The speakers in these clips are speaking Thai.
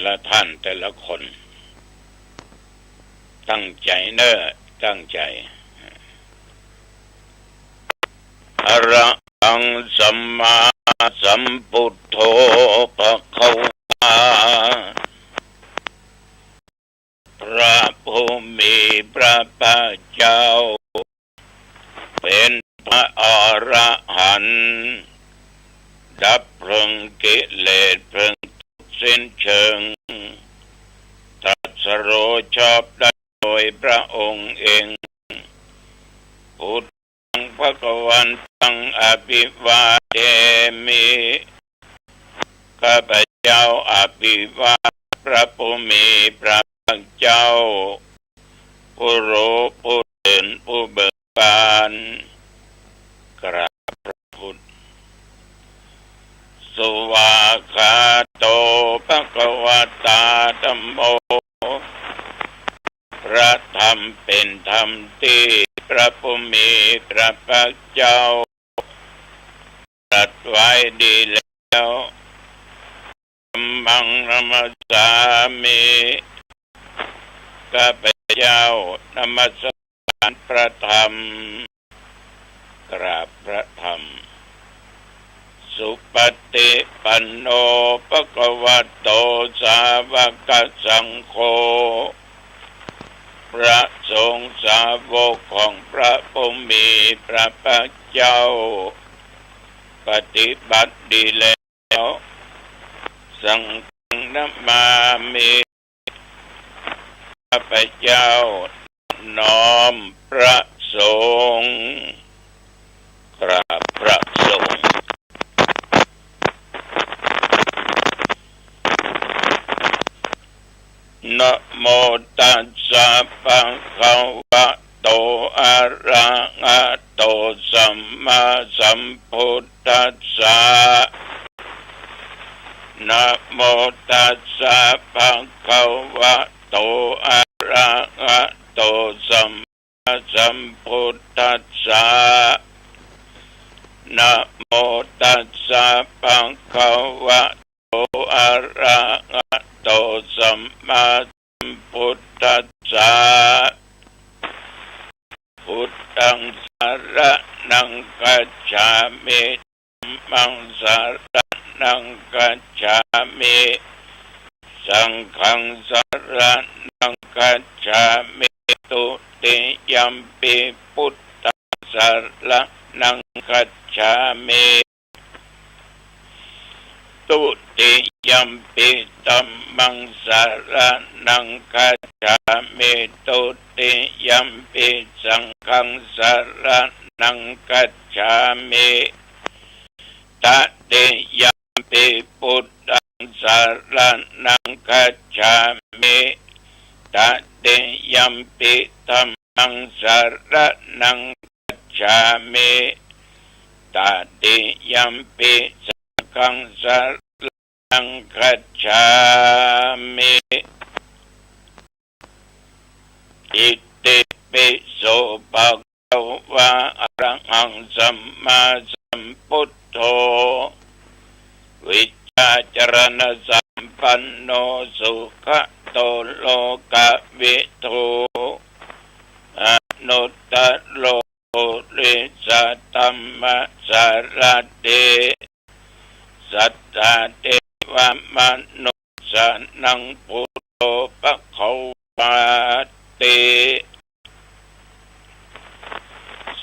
ละท่านแต่ละคนตั้งใจตั้งใจอระหังสัมมาสัมพุทโธภควาพระผู้มีพระภาคเจ้าเป็นพระอรหันต์ดับเพลิงกิเลสเพลิงสิ้นเชิงตรัสรู้ชอบได้โดยพระองค์เองพุทธังภควันตังอภิวาเทมิข้าพเจ้าอภิวาทพระผู้มีพระภาคเจ้าผู้รู้ผู้ตื่นผู้เบิกบานกราบพระพุทธสุวาคาโตภควตาธัมโมพระธรรมเป็นธรรมที่พระผู้มีพระภาคเจ้าตรัสไว้ดีแล้วธัมมังนัมสสามิข้าพเจ้านมัสการพระธรรมกราบพระธรรมสุปฏิปันโนภควโตสาวกสังโฆพระสงฆ์สาวกของพระผู้มีพระภาคเจ้าปฏิบัติดีแล้วสังฆังนัมมามิข้าพเจ้าน้อมพระสงฆ์กราบพระสงฆ์นะโมตัสสะภะคะวะโตอะระหะโตสัมมาสัมพุทธัสสะนะโมตัสสะภะคะวะโตอะระหะโตสัมมาสัมพุทธัสสะนะโมตัสสะภะคะวะโตอะระหะโตสัมมาสัมพุทธัสสะพุทธังสรณังคัจฉามิธัมมังสรณังคัจฉามิสังฆังสรณังคัจฉามิตุติยัมปิพุทธังสรณังคัจฉามิตุติยัมปิธัมมังสรณังคัจฉามิตุติยัมปิสังฆังสรณังคัจฉามิตติยัมปิพุทธังสรณังคัจฉามิตติยัมปิธัมมังสรณังคัจฉามิตติยัมปิสังฆังสรณังคัจฉามิอิติปิโสภะคะวะอะระหังสัมมาสัมพุทโธวิชชาจรณะสัมปันโนสุขโตโลกวิทูอนุตตโลริสัตตัมมะสารติสัทธาเทวมนุสสานังพุทโธภควาติ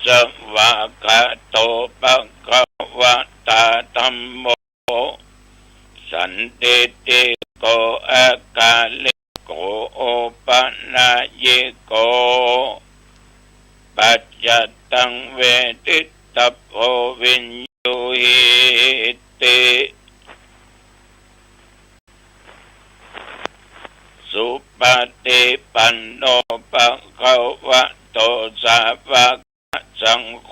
สวากขาโตภควตาธัมโมสันติติโกอาคาลิโกโอปนายิโกปัจจตังเวทิตาโพวิญญูหิติสุปฏิปันโนภะคะวะโตสาวกสังโฆ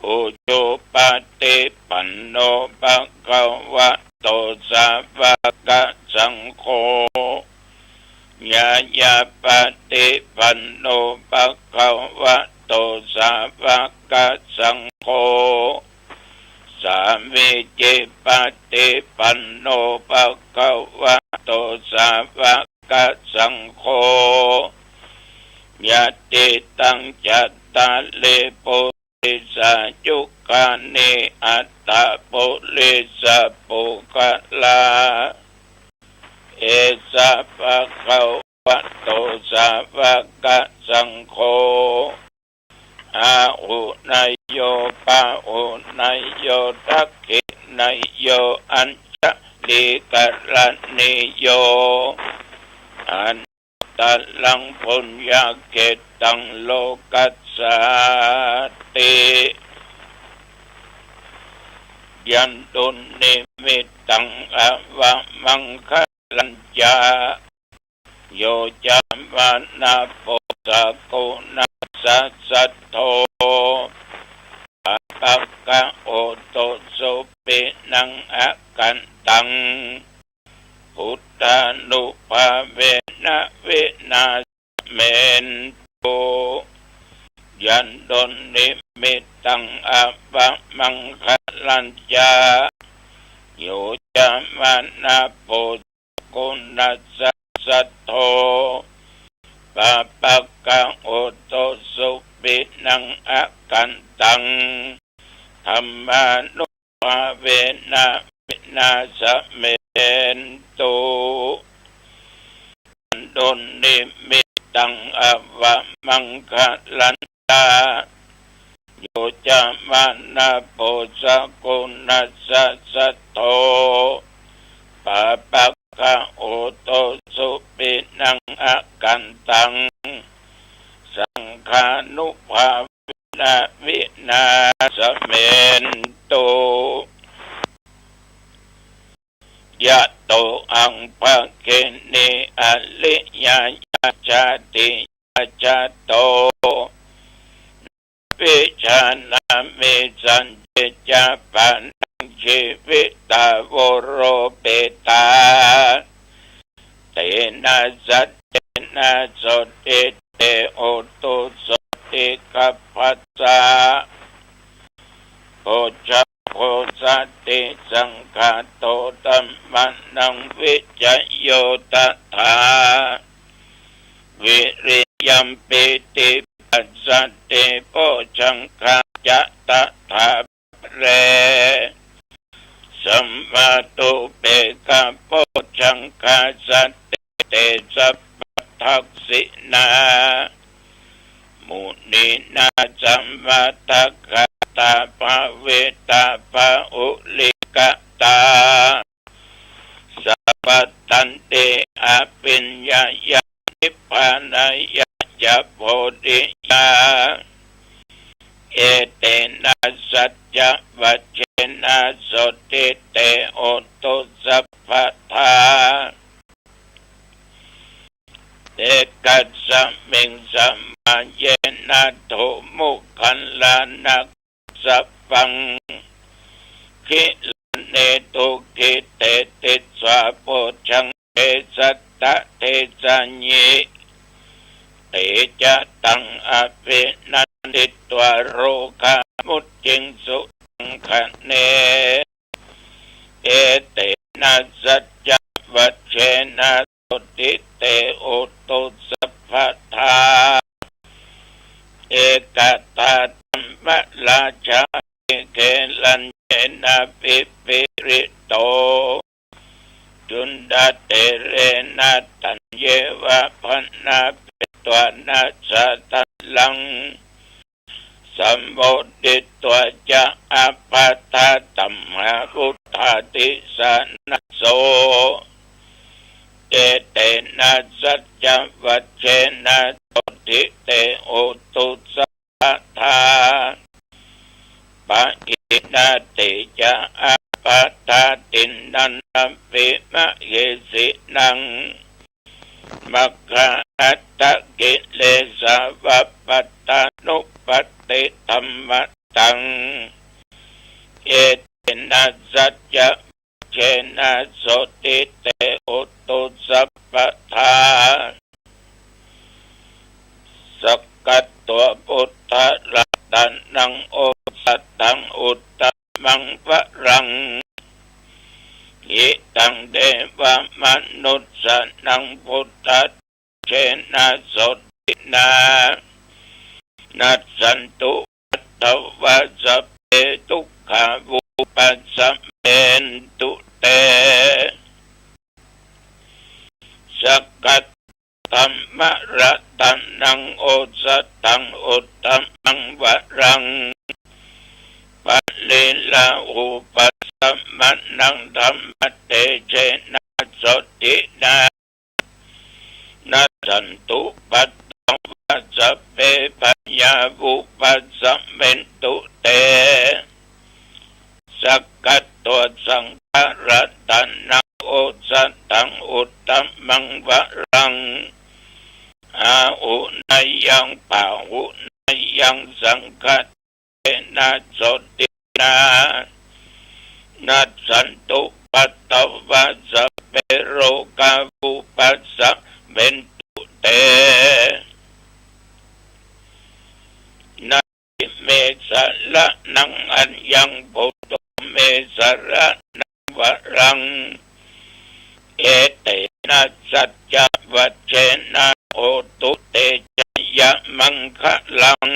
อุจุปฏิปันโนภะคะวะโตสาวกสังโฆญาญาปฏิปันโนภะคะวะโตสาวกสังโฆส สามิจิปฏิปันโนภะคะวะโตสาวกสังโฆยะติตังจัตตาลิปุริสายุคานิอัตตาปุริสปุคลาเอสะภะคะวะโตสาวกสังโฆอาหุนายโยปะหุนายโยทักขินายโยอัญชลิกรณิโยอันตัลลังปุญญาเกตังโลกัสสติยันตุนิมิตังอวะมังคะลัญญาโยจามะนาโปสะโกนัสสะสัทโธปัปปะโอโตสุปินังอะกันตังพุทธานุภาเวนะวินาศเมนโตยันตุนิมิตังอวะมังคะลัญญาโยจามะนาโปโกนัสสะสัทโธปัปปะโอโตสุปินังอะกันตังธัมมานุภาเวนะวินาศเมนโตยันตุนิมิตังอวะมังคะลัญญาโยจามะนาโปสะโกนัสสะสัทโธปัปปะโอโตสุปินังอะกันตังสังฆานุภาเวนะวินาศเมนโตยะโตอังภะเกเนอลิยายาจาติยาจาโตปิชานาเมสันเจจาปันชีวิตาวโรเปตาเตนะสัจเจนะโสติเตโอตุโสติกัปปัสสะโพชะโพสัตติสังฆาโตตัมมังนังวิจโยตถาวิริยัมปิติปัสสติโพชังคาจะตถาเรสัมมาตุเปกะโพชังคาสัตติเตสัพพทักษินามุนีนาสัมมาทัคคาตาภาเวตาภาอุลิกตาสัพพตันเตอภิญญายานิพพานายายาโพธิยาเอเตนะสัจจะวัจเจนะโสติเตโอตุสัพพทาเตกัสสมิงสัมมาเยนะโทมุขันลานักสัพพังคิลเนตุกิเตติสวาโพชังเตสัตตะเทสัญญิเตจะตังอภินันติตวโรคามุจจิงสุตังคะเนเอเตนะสัจจวัชเชนะโสติเตโอตุสัพพทาเอกตาธัมมราชาเกลัญเจนะปิปิริโตจุนดาเตเรนะตัญเยวะพันนาปิตวานาสัตลังสัมโมดิตวจะอัปปะทาตัมหะพุทธาติสนะโสเอเตนะสัจจวัชเชนะโสติเตโอตุสัพพทาปะอินาติจะอัปปะทาตินันนัมปิมะเยสินังมัคคะอัตตกิเลสะวัปปัตตานุปัตติธัมมตังเอเตนะสัจจะเชนะโสติเตโอตุสัพพทาสักกัตตัวพุทธะรัตนังโอสัตตังอุตตมังพระ มนุษย์สนังพุทธเชนะโสตินานัสสันตุปัตตวะสัพเพทุกขาวุปัสสะเมนตุเตสักกัตธัมมะระตันนังโอสตังอุตตมังวะรังปัลเลลาอุปัสสะมะนังธัมมะเตเชนะโสตินานัสสันตุปัตตวะสัพเพปัญญาวุปัสสะเมนตุเตสักกัตตัวสังฆรัตนังโอสตังอุตตมังวะรังอาหุนายังปาหุนายังสังฆเตนะโสตินานัสสันตุปัตตวะสัพเพโรกาวุปัสสะเมนตุเตนะเมสะละนังอัญญังปุตโตเมสะระนังวะรังเอเตนะสัจจวัชเชนะโอตุเตจยะมังคะลัง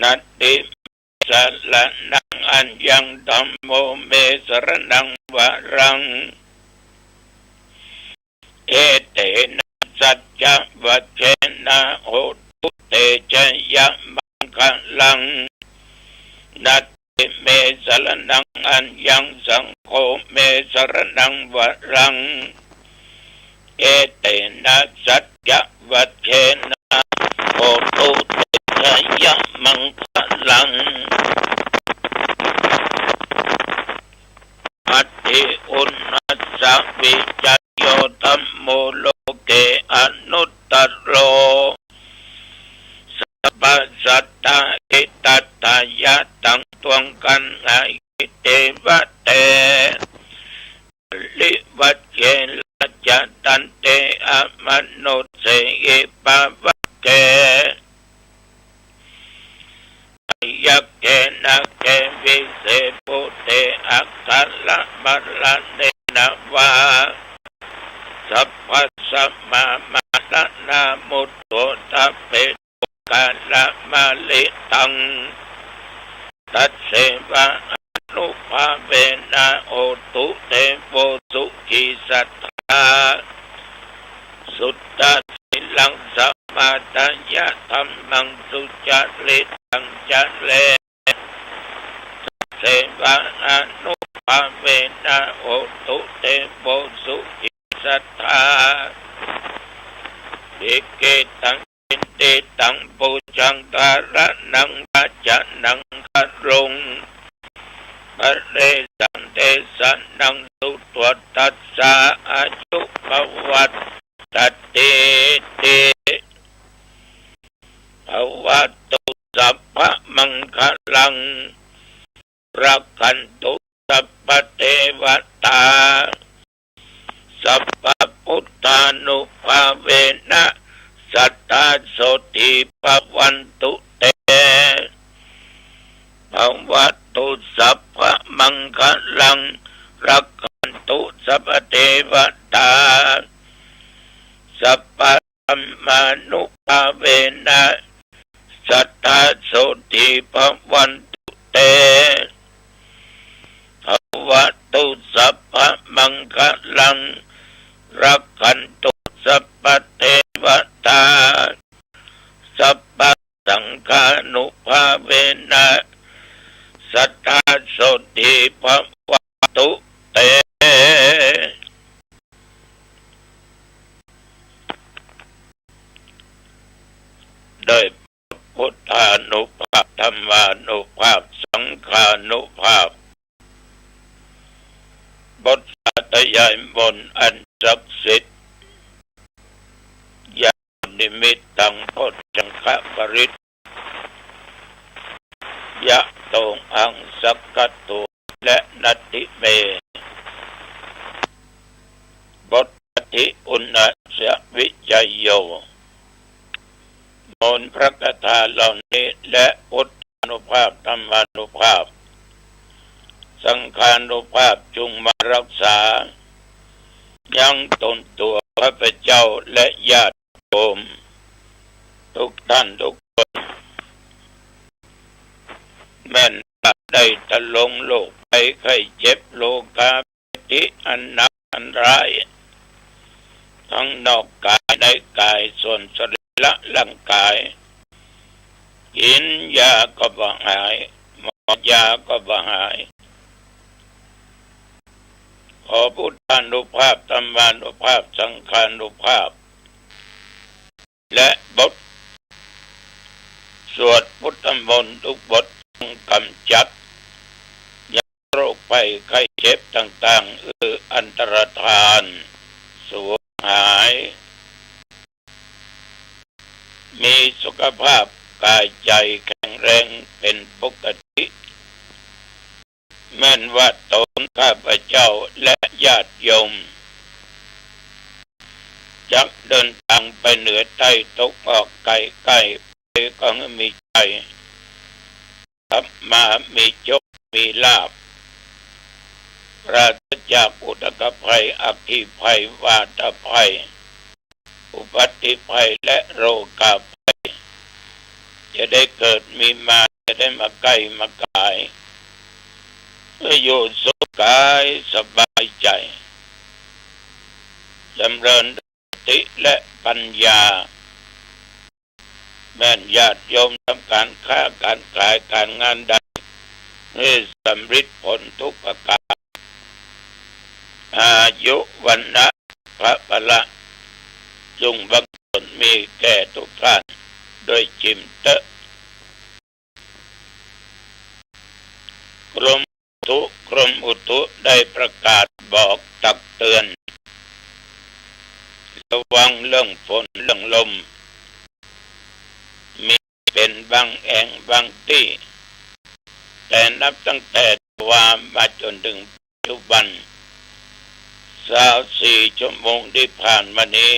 นัตติสะละนังอัญญังธัมโมเมสะระนังวะรังเอเตนะสัจจวัชเชนะโอตุเตจยะมังคะลังนัตติเมสะละนังอัญญังสังโฆเมสะระนังวะรังเอเตนะสัจจวัชเชนะโอตุเตชยมังคะลังอัตถิอุณัสสะวิจัยโยธัมโมโลเกอนุตตโรสัพพสัตตาอิตัตตายะตังตวงกันไอเตวะเตลิวัจเจลจัตตันเตอมโนเสเอปาวะเกยักเกนะเกวิเศปุเตอัคคละมัลละเนนะวาสัพพสัมมามานะนามุตโตตัพเพตุกาละมาลิตังตัสเสวะอนุภาเวนะโอตุเตโวสุขิสัทธาสุตตะสิลังสัมมาตัญญะธัมมังสุจริตังจะเลเสวะอนุภาเวนะโอตุเตโวสุขิสัทธาภิกเกตังอินติตังปุจังตาระนังวัจจะนังคารุงปะเรสังเตสันนังสุตวตัสสะอายุภวัตตัตติติภวัตตุสัพพะมังคลังรักขันตุสัพพะเทวตาสัพพะพุทธานุภาเวนะสัทธาโสติภวันตุเตภวัตตุสัพพะมังคลังรักขันตุสัพพะเทวตาสัพพะธัมมานุภาเวนะสัทธาโสติภวันตุเตภวัตตุสัพพะมังคลังรักขันตุสัพพะเทวตาสัพพะสังฆานุภาเวนะสัทธาโสติภวัตตุเตโดยพุทธานุภาพธรรมานุภาพสังฆานุภาพบทสาธยายมนต์อันศักดิ์สิทธิ์ยานิมิตตังโพชังคะปริตยะโตอังสักกัตตุและนัตติเมบทปฏิอุณัสสะวิจัยโยมนต์พระคาถาเหล่านี้และพุทธานุภาพธรรมานุภาพสังฆานุภาพจงมารักษา ยังตนตัวข้าพเจ้าและญาติโยมทุกท่านทุกคนแม้นได้ตะลงโลกไปไข้เจ็บโลกาภิอันหนักอันร้ายทั้งนอกกายในกายส่วนสรีระร่างกายกินยาก็บ่หายหมอยาก็บ่หายขอพุทธานุภาพธรรมานุภาพสังฆานุภาพและบทสวดพุทธมนต์ทุกบทกำจัดยาโรคภัยไข้เจ็บต่างๆอันตรธานสูญหายมีสุขภาพกายใจแข็งแรงเป็นปกติแม้นว่าตนข้าพเจ้าและญาติโยมจักเดินทางไปเหนือใต้ตกออกไกลใกล้ไปก็มีใจครับมามีโชคมีลาภปราศจากอุทกภัยอัคคีภัยวาตภัยอุบัติภัยและโรคภัยจะได้เกิดมีมาจะได้มาใกล้มากายเพื่ออยู่สุขกายสบายใจจำเริญสติและปัญญาแม้นญาติโยมทำการค้าการขายการงานใดให้สำเร็จผลทุกประการอายุวันนะพระพละจงบังเกิดมีแก่ทุกท่านโดยจิมเตะกรมอุตุได้ประกาศบอกตักเตือนระวังเรื่องฝนเรื่องลมมีเป็นบางแห่งบางที่แต่นับตั้งแต่ว่ามาจนถึงปัจจุบัน24 ชั่วโมงที่ผ่านมานี้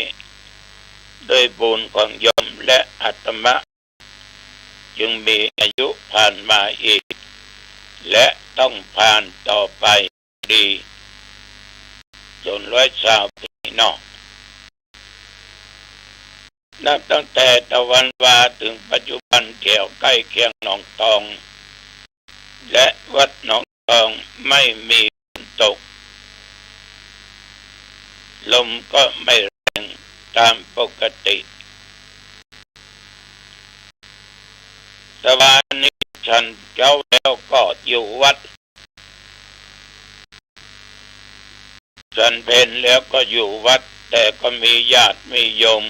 โดยบุญของโยมและอาตมาจึงมีอายุผ่านมาอีกและต้องผ่านต่อไปดีจน120 ปีนอกนับตั้งแต่ตะวันวาถึงปัจจุบันเกี่ยวใกล้เคียงหนองตองและวัดหนองตองไม่มีฝนตกลมก็ไม่แรงตามปกติแต่วันนี้ฉันเจ้าแล้วก็อยู่วัดฉันเพลแล้วก็อยู่วัดแต่ก็มีญาติมีโยม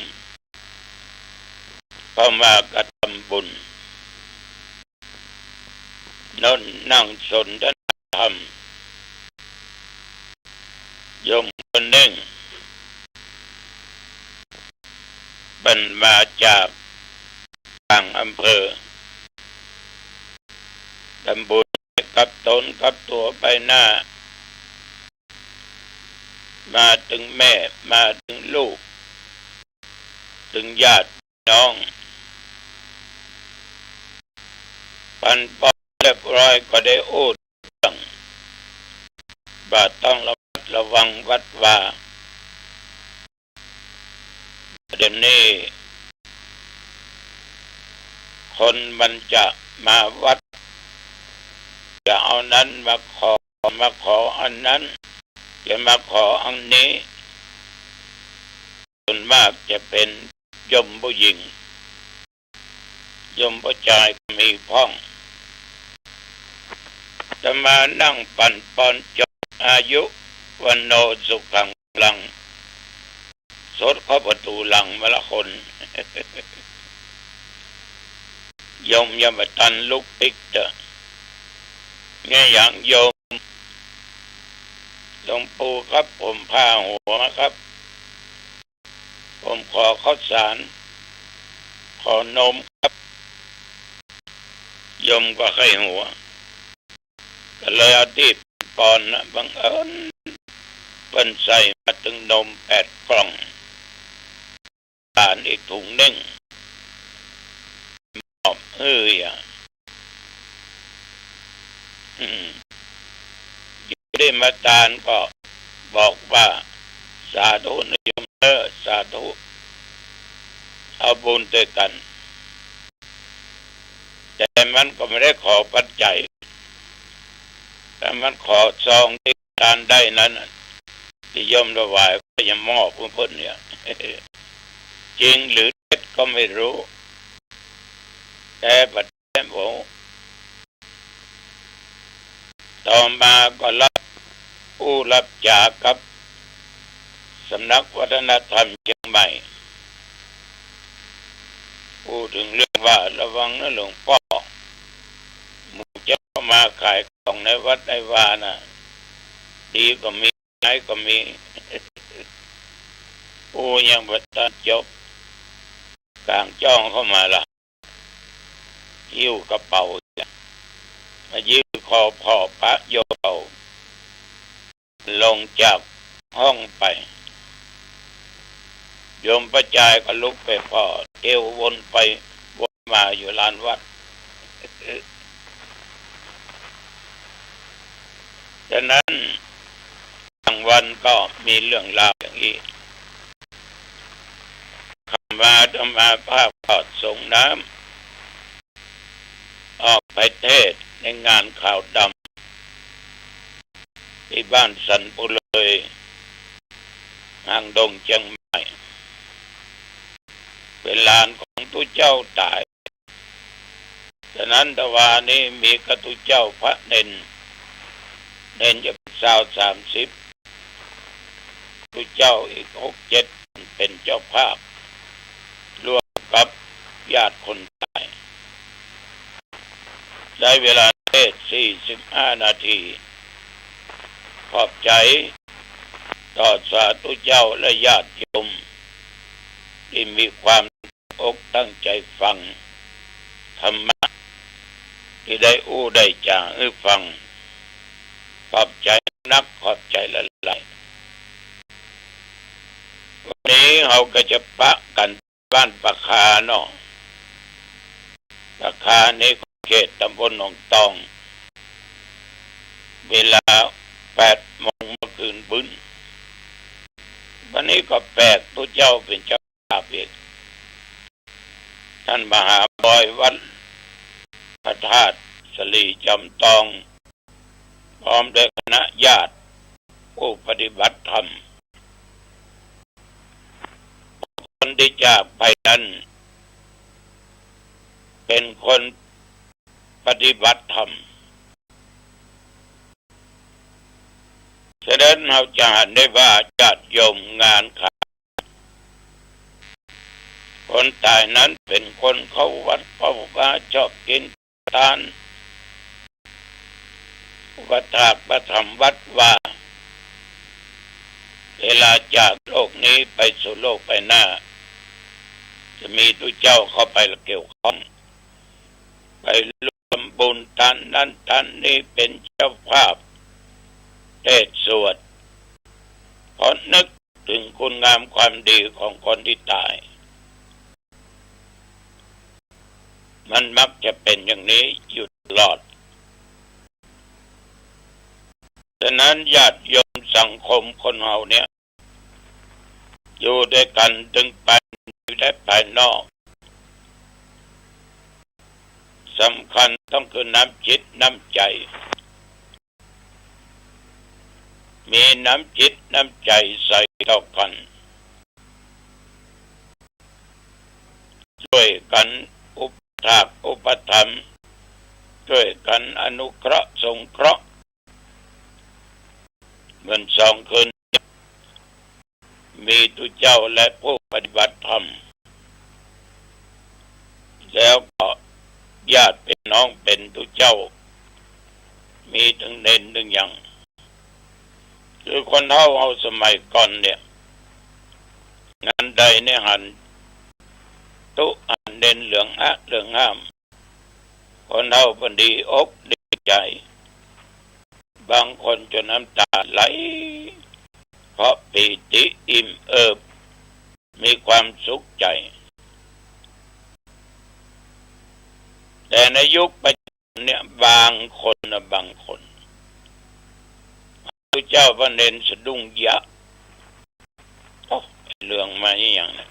เข้ามากระทำบุญนั่งสนทนาธรรมโยมคนหนึ่งเป็นมาจากต่างอำเภอทำบุญกับตนกับตัวไปหน้ามาถึงแม่มาถึงลูกถึงญาติน้องปันปอเรียบร้อยก็ได้โอ้ตั้งบาต้องระวังวัดว่าเดี๋ยวนี้คนมันจะมาวัดจะเอานั้นมาขออันนั้นจะมาขออันนี้ส่วนมากจะเป็นโยมผู้หญิงโยมผู้ชายมีพ้องจะมานั่งปั่นปอนจบอายุวันโนสุขังลังสดเข้าประตูหลังมาละคนโยมยมตันลุกติกเตอไงอย่างโยมหลวงปู่ครับผมผ้าหัวครับผมขอข้าวสารขอนมครับโยมก็ให้หัวก็เลยเอาที่ปอนนะบังเอิญเป็นใส่มาถึงนม8 กล่องทานอีกถุงหนึ่งหอมได้มาทานก็บอกว่า สาธุนิยมสาธุเอาบุญด้วยกันแต่มันก็ไม่ได้ขอปัจจัยแต่มันขอซองที่การได้นั้นนิยมถวายก็ยังมอบเพื่อนเนี่ยจริงหรือเท็จก็ไม่รู้แต่ปัจจัยผมต่อมาก็รับจากกับสำนักวัฒนธรรมเชียงใหม่พูดถึงเรื่องว่าระวังนะหลวงพ่อหมู่เจ้ามาขายของในวัดในวานะดีก็มีไหนก็มียังบัตันจบกลางจ้องเข้ามาละหิ้วกระเป๋ามายื้อคอพ่อพระโยเอาลงจากห้องไปโยมประจายก็ลุกไปพ่อเที่ยววนไปวนมาอยู่ลานวัดฉะนั้นบางวันก็มีเรื่องราวอย่างนี้ธรรมาภาพก็ส่งน้ำออกไปเทศในงานข่าวดำที่บ้านสันปุเลยห่างดงเชียงใหม่เป็นลานของตุเจ้าตายฉะนั้นตะวานี้มีกระตุเจ้าพระเน้นจะ30ตุเจ้าอีก6-7เป็นเจ้าภาพรวมกับญาติคนตายใช้เวลาเทศ45 นาทีขอบใจต่อสาธุเจ้าและญาติโยมที่มีความอกตั้งใจฟังธรรมะที่ได้ได้จาฟังขอบใจนักขอบใจหลายๆวันนี้เราก็จะปะกันบ้านปะคาเนาะปะคานี้เขตตำบลหนองตองเวลา8 โมงเมื่อคืนบึ้นวันนี้ก็แปลกตัวเจ้าเป็นเจ้าภาพเอกท่านมหาบอยวัดพระธาตุสลีจำตองพร้อมด้วยคณะญาติผู้ปฏิบัติธรรมคนที่จากไปนั้นเป็นคนปฏิบัติธรรมฉะนั้นเราจะเห็นได้ว่าญาติโยมงานขาคนตายนั้นเป็นคนเข้าวัดเข้าวาชอบกินทานอุปถากประธรรมวัดว่าเวลาจากโลกนี้ไปสู่โลกไปหน้าจะมีตุเจ้าเข้าไปเกี่ยวข้องไปร่วมบุญทานนั้นทานนี้เป็นเจ้าภาพเทศสวดเพราะนึกถึงคุณงามความดีของคนที่ตายมันมักจะเป็นอย่างนี้อยู่ตลอดฉะนั้นญาติโยมสังคมคนเฮาเนี่ยอยู่ด้วยกันถึงไปได้ภายนอกสำคัญต้องคือน้ำจิตน้ำใจมีน้ำจิตน้ำใจใส่ต่อกันช่วยกันอุปถากอุปถัมภ์ช่วยกันอนุเคราะห์สงเคราะห์เหมือน2 คืนมีตุเจ้าและผู้ปฏิบัติธรรมแล้วก็ญาติเป็นน้องเป็นตุเจ้ามีถึงเน้นถึงอย่างคือคนเฒ่าเอาสมัยก่อนเนี่ยงานใดเนี่ยหันตุหันเน้นเหลืองห้ามคนเฒ่าพอดีอกดีใจบางคนจนน้ำตาไหลเพราะปีติอิ่มเอิบมีความสุขใจแต่ในยุคปัจจุบันเนี่ยบางคนพระเจ้าพระเนรสะดุ้งยะ เหลืองมาอย่างนี้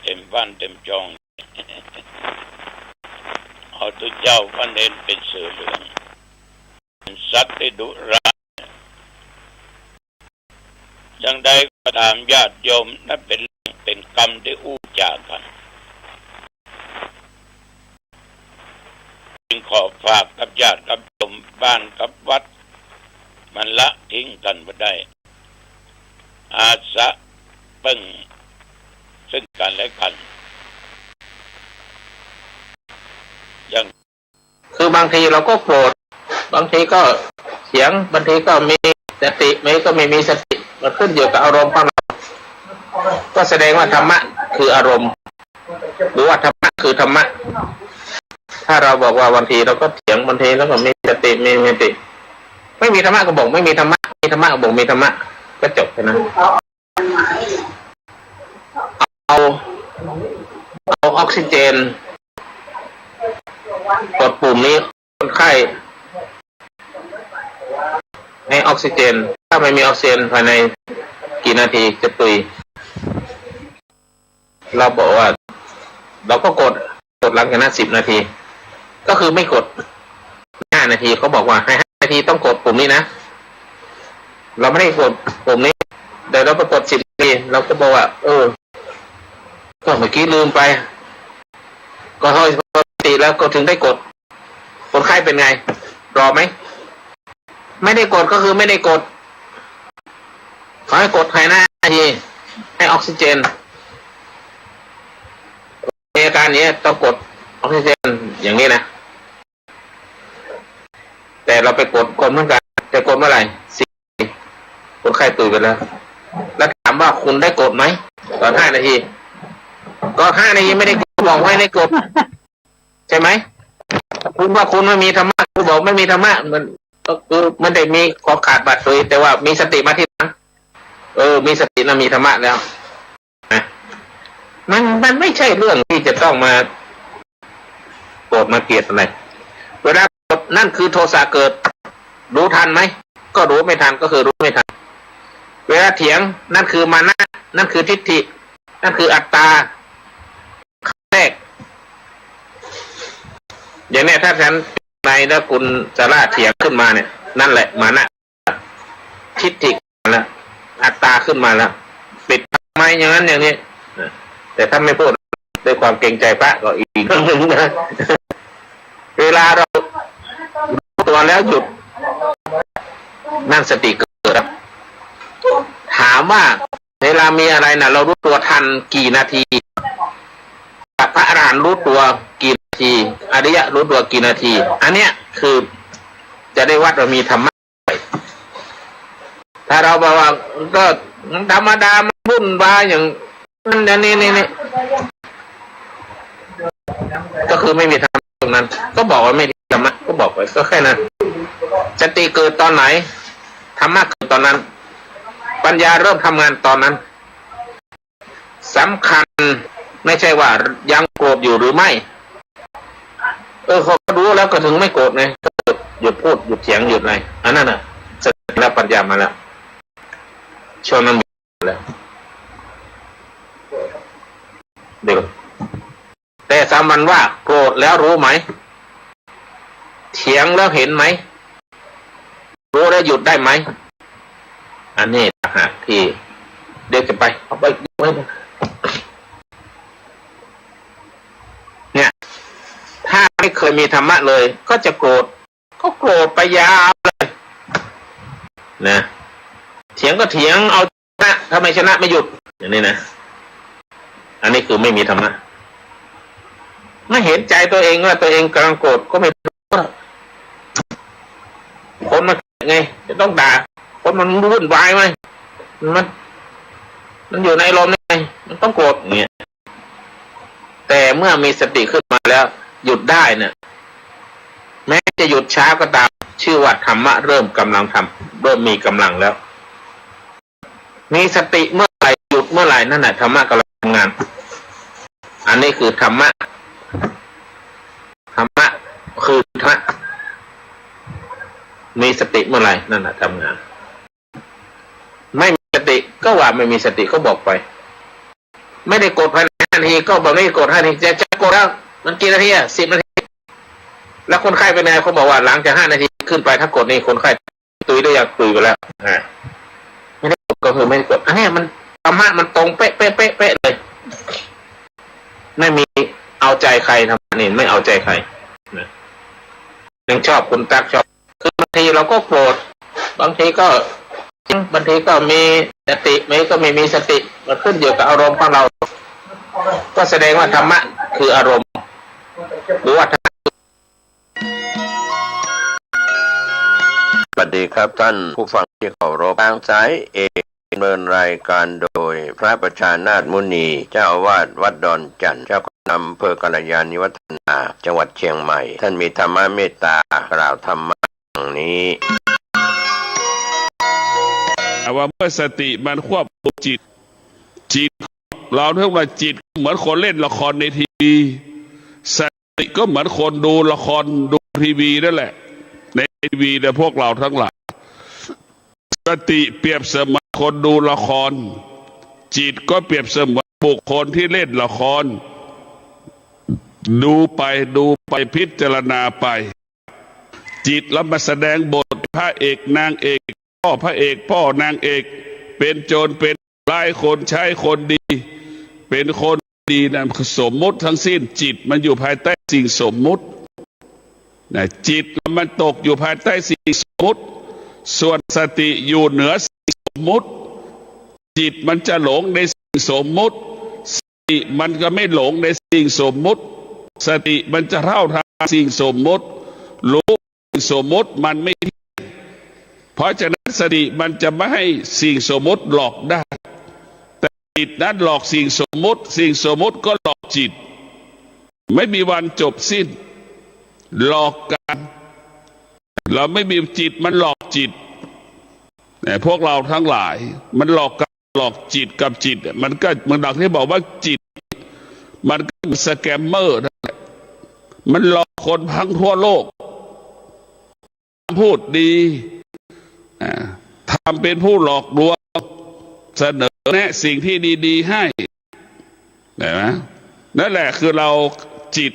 เต็มบ้านเต็มจองเอาตัวเจ้าพันเด่นเป็นเสือเหลืองสัตว์ที่ดุร้ายยังได้ก็ตามญาติโยมนั่นเป็นกรรมที่อู้จากกันจึงขอฝากกับญาติกับโยมบ้านกับวัดมันละทิ้งกันไม่ได้อาสะปึ้งซึ่งกันและกันอย่างคือบางทีเราก็โกรธบางทีก็เสียงบางทีก็มีสติไม่ก็ไม่มีสติมันขึ้นอยู่กับอารมณ์ของเราก็แสดงว่าธรรมะคืออารมณ์หรือว่าธรรมะคือธรรมะถ้าเราบอกว่าบางทีเราก็เถียงบางทีแล้วก็มีสติมีสติไม่มีธรรมะก็บอกไม่มีธรรมะมีธรรมะก็บอกมีธรรมะก็จบแค่นั้นเอาออกซิเจนกดปุ่มนี้คนไข้ให้ออกซิเจนถ้าไม่มีออกซิเจนภายในกี่นาทีจะตุยเราบอกว่าเราก็กดหลังจากนั้น10 นาทีก็คือไม่กด5 นาทีเขาบอกว่าให้5 นาทีต้องกดปุ่มนี้นะเราไม่ได้กดปุ่มนี้เดี๋ยวเราไปกด10 นาทีเราก็บอกว่าก็เมื่อกี้ลืมไปก็ให้ปกติแล้วก็ถึงได้กดคนไข้เป็นไงรอไหมไม่ได้กดก็คือไม่ได้กดขอให้กดภายใน5 นาทีให้ออกซิเจนในอาการนี้ต้องกดออกซิเจนอย่างนี้นะแต่เราไปกดเหมือนกันจะกดเมื่อไหร่คนไข้ตื่นไปแล้วถามว่าคุณได้กดไหมตอน5 นาทีก็5 นาทีไม่ได้กดบอกไม่ได้กดใช่ไหมคุณว่าคุณไม่มีธรรมะคุณบอกไม่มีธรรมะมันก็คือมันได้มีขอขาดบัตรเลยแต่ว่ามีสติมาที่หลังมีสตินะมีธรรมะแล้วนะมันไม่ใช่เรื่องที่จะต้องมาโกรธมาเกลียดอะไรเวลาโกรธนั่นคือโทสะเกิดรู้ทันไหมก็รู้ไม่ทันก็คือรู้ไม่ทันเวลาเถียงนั่นคือมานะนั่นคือทิฏฐินั่นคืออัตตาแรกอย่างนี้ถ้าฉันในแล้วคุณจะล่าเถียงขึ้นมาเนี่ยนั่นแหละมานะทิฏฐิแล้วอัตตาขึ้นมาแล้วปิดทำไมอย่างนั้นอย่างนี้แต่ถ้าไม่พูดด้วยความเกรงใจพระก็อีกเรื่องหนึ่งนะเวลาเรารู้ตัวแล้วหยุดนั่นสติเกิดถามว่าเวลามีอะไรนะเรารู้ตัวทันกี่นาทีพระอรหันต์รู้ตัวกี่นาทีอริยะรู้ตัวกี่นาทีอันเนี้ยคือจะได้วัดว่ามีธรรมะถ้าเราบอกว่าก็ธรรมดามันวุ่นวายอย่างนั้นนี่ก็คือไม่มีธรรมะตรงนั้นก็บอกว่าไม่มีธรรมะก็บอกไปก็แค่นั้นสติเกิดตอนไหนธรรมะเกิดตอนนั้นปัญญาเริ่มทำงานตอนนั้นสำคัญไม่ใช่ว่ายังโกรธอยู่หรือไม่เขารู้แล้วก็ถึงไม่โกรธไงก็หยุดพูดหยุดเถียงหยุดอะไรอันนั้นน่ะสติและปัญญามาแล้วช่วงนั้นมีแล้วเดี๋ยวแต่สามัญว่าโกรธแล้วรู้ไหมเถียงแล้วเห็นไหมรู้แล้วหยุดได้ไหมอันนี้หากที่เดี๋ยวจะไปเอาไปเนี่ยถ้าไม่เคยมีธรรมะเลยก็จะโกรธก็โกรธไปยาวเลยนะเถียงก็เถียงเอาชนะถ้าไม่ชนะไม่หยุดอย่างนี้นะอันนี้คือไม่มีธรรมะไม่เห็นใจตัวเองว่าตัวเองกำลังโกรธก็ไม่รู้คนมันไงจะต้องด่าคนมันวุ่นวายไหมมันอยู่ในอารมณ์ไงมันต้องโกรธอย่างเงี้ยแต่เมื่อมีสติขึ้นมาแล้วหยุดได้เนี่ยแม้จะหยุดช้าก็ตามชื่อว่าธรรมะเริ่มกำลังทำเริ่มมีกำลังแล้วมีสติเมื่อไหร่หยุดเมื่อไหร่นั่นแหละธรรมะกำลังทำงานอันนี้คือธรรมะคือธรรมะมีสติเมื่อไหร่นั่นแหละทำงานไม่มีสติก็ว่าไม่มีสติก็บอกไป ไม่ได้กดภายใน5 นาทีก็บอกไม่ได้กด5 นาทีจะกดแล้วมันกี่นาทีอ่ะ10 นาทีแล้วคนไข้เป็นไงเขาบอกว่าหลังจาก5 นาทีขึ้นไปถ้ากดนี่คนไข้ตุยได้อย่างตุยไปแล้วไม่ได้กดก็คือไม่ได้กดอันนี้มันธรรมะมันตรงเป๊ะเป๊ะเป๊ะเป๊ะเลยไม่มีเอาใจใครทำนี่ไม่เอาใจใครยังชอบคุณตักชอบคือบางทีเราก็โกรธบางทีก็มีสติไม่ก็ไม่มีสติมันขึ้นอยู่กับอารมณ์ของเราก็แสดงว่าธรรมะคืออารมณ์หรือว่าสวัสดีครับท่านผู้ฟังที่เคารพทางสายเอกดำเนินรายการโดยพระประชานาถมุนีเจ้าอาวาสวัดดอนจันทร์เจ้าคณะอำเภอกัลยาณิวัฒนาจังหวัดเชียงใหม่ท่านมีธรรมะเมตตากล่าวธรรมะอย่างนี้ว่าเมื่อสติมันควบคุมจิตเราเรียกว่าจิตเหมือนคนเล่นละครในทีวีสติก็เหมือนคนดูละครดูทีวีนั่นแหละในทีวีแต่พวกเราทั้งหลายสติเปรียบเสมือนคนดูละครจิตก็เปรียบเสมือนบุคคลที่เล่นละครดูไปพิจารณาไปจิตแล้วมาแสดงบทพระเอกนางเอกพ่อพระเอกพ่อนางเอกเป็นโจรเป็นร้ายคนใช้คนดีเป็นคนดีนะสมมุติทั้งสิ้นจิตมันอยู่ภายใต้สิ่งสมมุตินะจิตมันตกอยู่ภายใต้สิ่งสมมุติส่วนสติอยู่เหนือสิ่งสมมุติจิตมันจะหลงในสิ่งสมมุติสติมันก็ไม่หลงในสิ่งสมมุติสติมันจะเท่าทางสิ่งสมมุติรู้สิ่งสมมุติมันไม่เพราะฉะนั้นสติมันจะไม่ให้สิ่งสมมติหลอกได้แต่จิตนั้นหลอกสิ่งสมมติสิ่งสมมติก็หลอกจิตไม่มีวันจบสิ้นหลอกกันเราไม่มีจิตมันหลอกจิตแต่พวกเราทั้งหลายมันหลอกกันหลอกจิตกับจิตมันก็เหมือนดังที่บอกว่าจิตมันก็สแกมเมอร์มันหลอกคนทั้งทั่วโลกพูดดีทำเป็นผู้หลอกลวงเสนอแนะสิ่งที่ดีๆให้เห็นไหมนั่นแหละคือเราจิต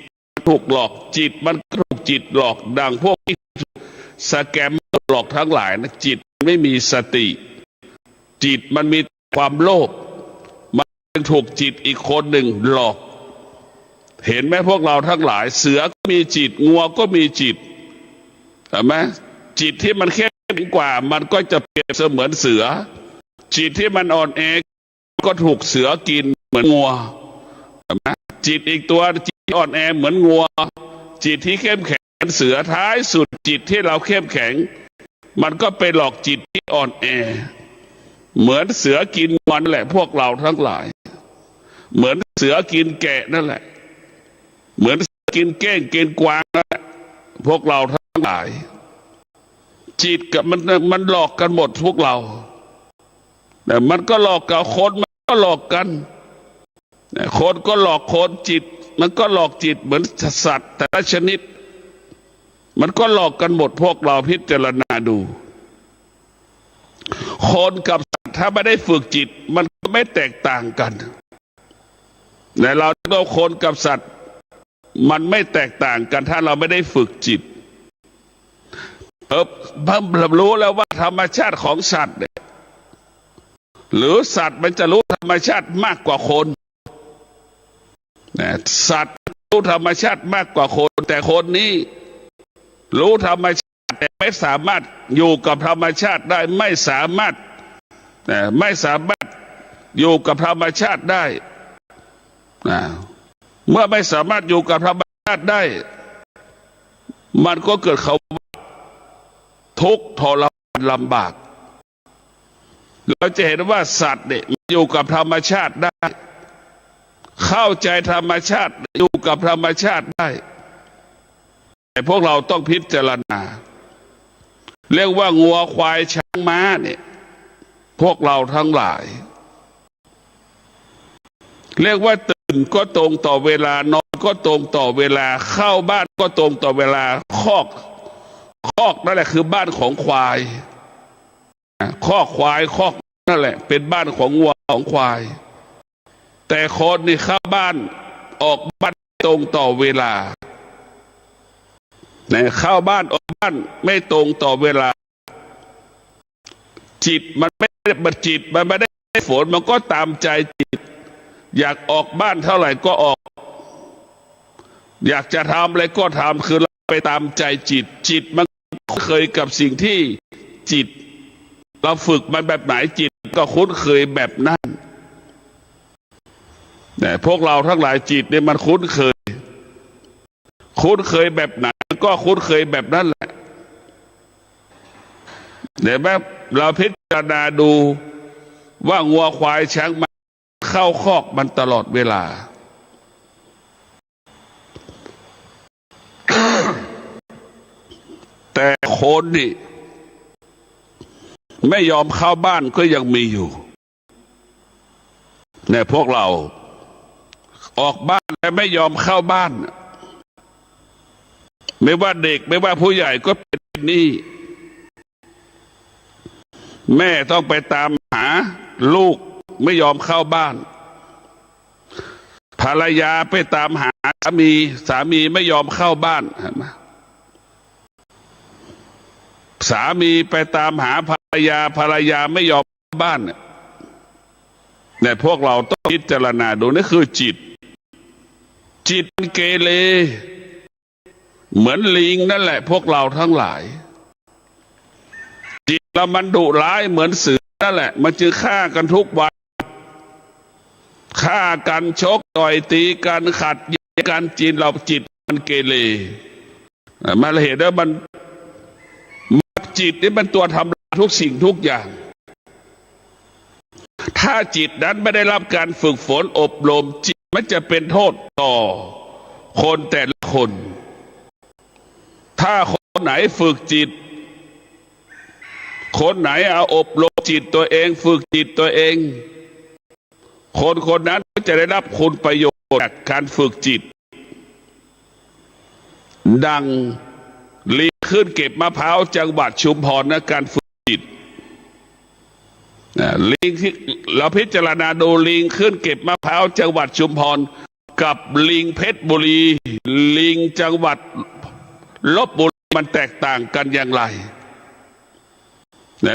ถูกหลอกจิตมันถูกจิตหลอกดังพวกที่สแกมหลอกทั้งหลายนะจิตไม่มีสติจิตมันมีความโลภมันถูกจิตอีกคนหนึ่งหลอกเห็นไหมพวกเราทั้งหลายเสือก็มีจิตงัวก็มีจิตเห็นไหมจิตที่มันเข้มกว่ามันก็จะเปรียบเสมือนเสือจิตที่มันอ่อนแอก็ถูกเสือกินเหมือนงัวเห็นไหมจิตอีกตัวจิตอ่อนแอเหมือนงัวจิตที่เข้มแข็งเสือท้ายสุดจิตที่เราเข้มแข็งมันก็ไปหลอกจิตที่อ่อนแอเหมือนเสือกินงัวนั่นแหละพวกเราทั้งหลายเหมือนเสือกินแกะนั่นแหละเหมือนกินเก้งกินกวางนั่นแหละพวกเราทั้งหลายจิตกับมันหลอกกันหมดพวกเราแต่มันก็หลอกกับคนมันก็หลอกกันคนก็หลอกคนจิตมันก็หลอกจิตเหมือนสัตว์แต่ละชนิดมันก็หลอกกันหมดพวกเราพิจารณาดูคนกับสัตว์ถ้าไม่ได้ฝึกจิตมันก็ไม่แตกต่างกันแต่เราคนกับสัตว์มันไม่แตกต่างกันถ้าเราไม่ได้ฝึกจิตผมรู้แล้วว่าธรรมชาติของสัตว์เนี่ยหรือสัตว์มันจะรู้ธรรมชาติมากกว่าคนสัตว์รู้ธรรมชาติมากกว่าคนแต่คนนี้รู้ธรรมชาติแต่ไม่สามารถอยู่กับธรรมชาติได้ไม่สามารถอยู่กับธรรมชาติได้เมื่อไม่สามารถอยู่กับธรรมชาติได้มันก็เกิดเขาทุกข์ทรมานลำบากเราจะเห็นว่าสัตว์เนี่ยอยู่กับธรรมชาติได้เข้าใจธรรมชาติอยู่กับธรรมชาติได้แต่พวกเราต้องพิจารณาเรียกว่างัวควายช้างม้าเนี่ยพวกเราทั้งหลายเรียกว่าตื่นก็ตรงต่อเวลานอนก็ตรงต่อเวลาเข้าบ้านก็ตรงต่อเวลาคอกนั่นแหละคือบ้านของควายคอกควายคอกนั่นแหละเป็นบ้านของวัวของควายแ แต่คนนี่เข้าบ้านออกบ้านตรงต่อเวลาเนี่ยเข้าบ้านออกบ้านไม่ตรงต่อเวลาจิตมันไม่ได้จิตมันไม่ได้ฝนมันก็ตามใจจิตอยากออกบ้านเท่าไหร่ก็ออกอยากจะทำอะไรก็ทำคือเราไปตามใจจิตจิตมันเคยกับสิ่งที่จิตเราฝึกมันแบบไหนจิตก็คุ้นเคยแบบนั้นแต่พวกเราทั้งหลายจิตเนี่ยมันคุ้นเคยแบบไหนก็คุ้นเคยแบบนั้นแหละเดี๋ยวแบบเราพิจารณาดูว่างัวควายช้างมันเข้าคอกมันตลอดเวลา แต่คนนี่ไม่ยอมเข้าบ้านก็ยังมีอยู่เนี่ยพวกเราออกบ้านแต่ไม่ยอมเข้าบ้านไม่ว่าเด็กไม่ว่าผู้ใหญ่ก็เป็นนี่แม่ต้องไปตามหาลูกไม่ยอมเข้าบ้านภรรยาไปตามหาสามีไม่ยอมเข้าบ้านเห็นไหมสามีไปตามหาภรรยาไม่ยอมเข้าบ้านเนี่ยพวกเราต้องพิจารณาดูนี่คือจิตเกเรเหมือนลิงนั่นแหละพวกเราทั้งหลายจิตเรามันดุร้ายเหมือนเสือนั่นแหละมันจึงฆ่ากันทุกวันฆ่ากันชกต่อยตีกันขัดแย้งกันจิตมันเกเรมันเหตุว่ามันจิตนี่มันตัวทำลายทุกสิ่งทุกอย่างถ้าจิตนั้นไม่ได้รับการฝึกฝนอบรมจิตมันจะเป็นโทษต่อคนแต่ละคนถ้าคนไหนฝึกจิตคนไหนเอาอบรมจิตตัวเองฝึกจิตตัวเองคนนั้นจะได้รับคุณประโยชน์จากการฝึกจิตดังลิงขึ้นเก็บมะพร้าวจังหวัดชุมพรนะการฝึกจิตลิงที่เราพิจารณาดูลิงขึ้นเก็บมะพร้าวจังหวัดชุมพรกับลิงเพชรบุรีลิงจังหวัดลพบุรีมันแตกต่างกันอย่างไร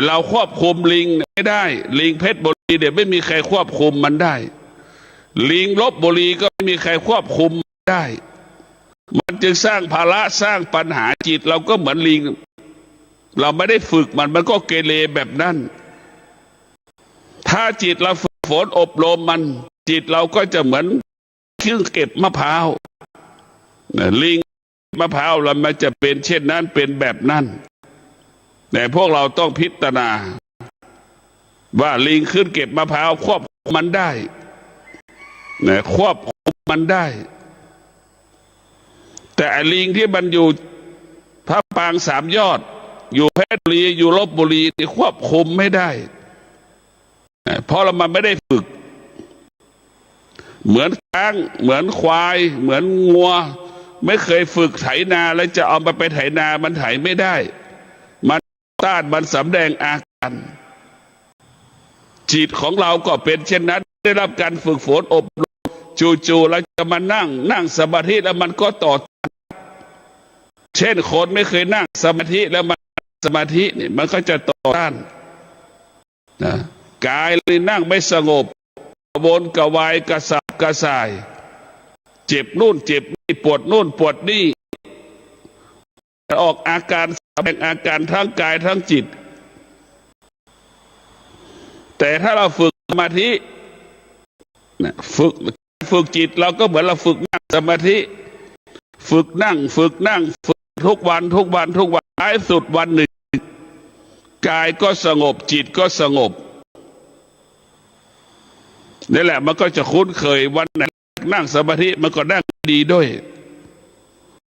เราควบคุมลิงไม่ได้ลิงเพชรบุรีเดี๋ยวไม่มีใครควบคุมมันได้ลิงลพบุรีก็ไม่มีใครควบคุมได้มันจึงสร้างภาระสร้างปัญหาจิตเราก็เหมือนลิงเราไม่ได้ฝึกมันก็เกเรแบบนั้นถ้าจิตเราฝึกฝนอบรมมันจิตเราก็จะเหมือนเครื่องเก็บมะพร้าวลิงมะพร้าวแล้วมันจะเป็นเช่นนั้นเป็นแบบนั้นแต่พวกเราต้องพิจารณาว่าลิงขึ้นเก็บมะพร้าวควบคุมมันได้ควบคุมมันได้แต่ลิงที่มันอยู่พระปางสามยอดอยู่เพชรบุรีอยู่ลพบุรีที่ควบคุมไม่ได้เพราะมันไม่ได้ฝึกเหมือนช้างเหมือนควายเหมือนงัวไม่เคยฝึกไถนาแล้วจะเอาไปไถนามันไถไม่ได้มันต้านมันสำแดงอาการจิตของเราก็เป็นเช่นนั้นได้รับการฝึกฝนอบรมจู่ๆเราจะมานั่งสมาธิแล้วมันก็ต่อเช่นคนไม่เคยนั่งสมาธิแล้วมันสมาธินี่มันก็จะต่อต้านนะกายเลยนั่งไม่สงบวนกระวายกระสับกระส่ายเจ็บนู่นเจ็บนี่ปวดนู่นปวดนี่ออกอาการแสดงอาการทั้งกายทั้งจิตแต่ถ้าเราฝึกสมาธิฝึกจิตเราก็เหมือนเราฝึกนั่งสมาธิฝึกนั่งฝึกทุกวันท้ายสุดวันหนึ่งกายก็สงบจิตก็สงบนี่แหละมันก็จะคุ้นเคยวันไหนนั่งสมาธิมันก็นั่งดีด้วย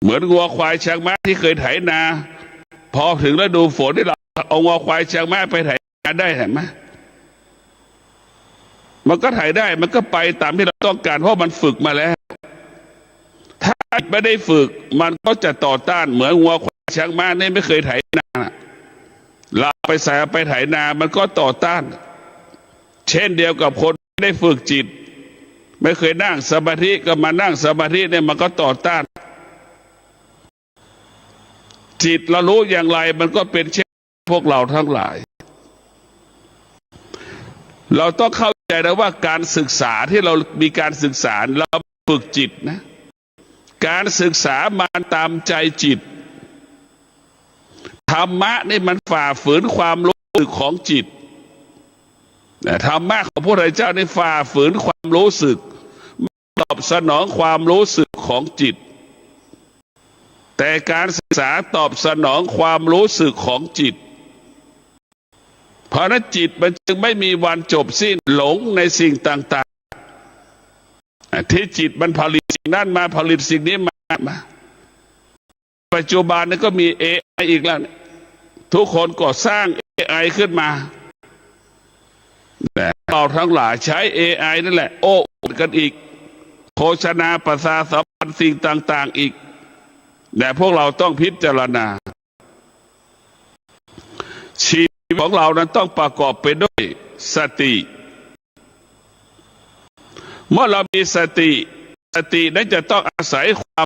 เหมือนงัวควายช้างม้าที่เคยไถนาพอถึงฤดูฝนที่เราเอางัวควายช้างม้าไปไถนาได้เห็นไหมมันก็ไถได้มันก็ไปตามที่เราต้องการเพราะมันฝึกมาแล้วถ้าไม่ได้ฝึกมันก็จะต่อต้านเหมือนงัวควายช้างม้าเนี่ยไม่เคยไถนาเราไปไถนามันก็ต่อต้านเช่นเดียวกับคนไม่ได้ฝึกจิต ไม่เคยนั่งสมาธิก็มานั่งสมาธิเนี่ยมันก็ต่อต้านจิตเรารู้อย่างไรมันก็เป็นเช่นพวกเราทั้งหลายเราต้องเข้าใจนะว่าการศึกษาที่เรามีการศึกษาเราฝึกจิตนะการศึกษามาตามใจจิตธรรมะนี่มันฝ่าฝืนความรู้สึกของจิตธรรมะของพระพุทธเจ้านี่ฝ่าฝืนความรู้สึกตอบสนองความรู้สึกของจิตแต่การศึกษาตอบสนองความรู้สึกของจิตเพราะนั้นจิตมันจึงไม่มีวันจบสิ้นหลงในสิ่งต่างๆที่จิตมันผลิตสิ่งนั้นมาผลิตสิ่งนี้มาปัจจุบันนี้ก็มี AI อีกแล้วทุกคนก็สร้าง AI ขึ้นมาแต่เราทั้งหลายใช้ AI นั่นแหละโอ้กันอีกโฆษณาประชาสัมพันธ์สิ่งต่างๆอีกแต่พวกเราต้องพิจารณาชีวิตของเรานั้นต้องประกอบไปด้วยสติเมื่อเรามีสตินั้นจะต้องอาศัยความ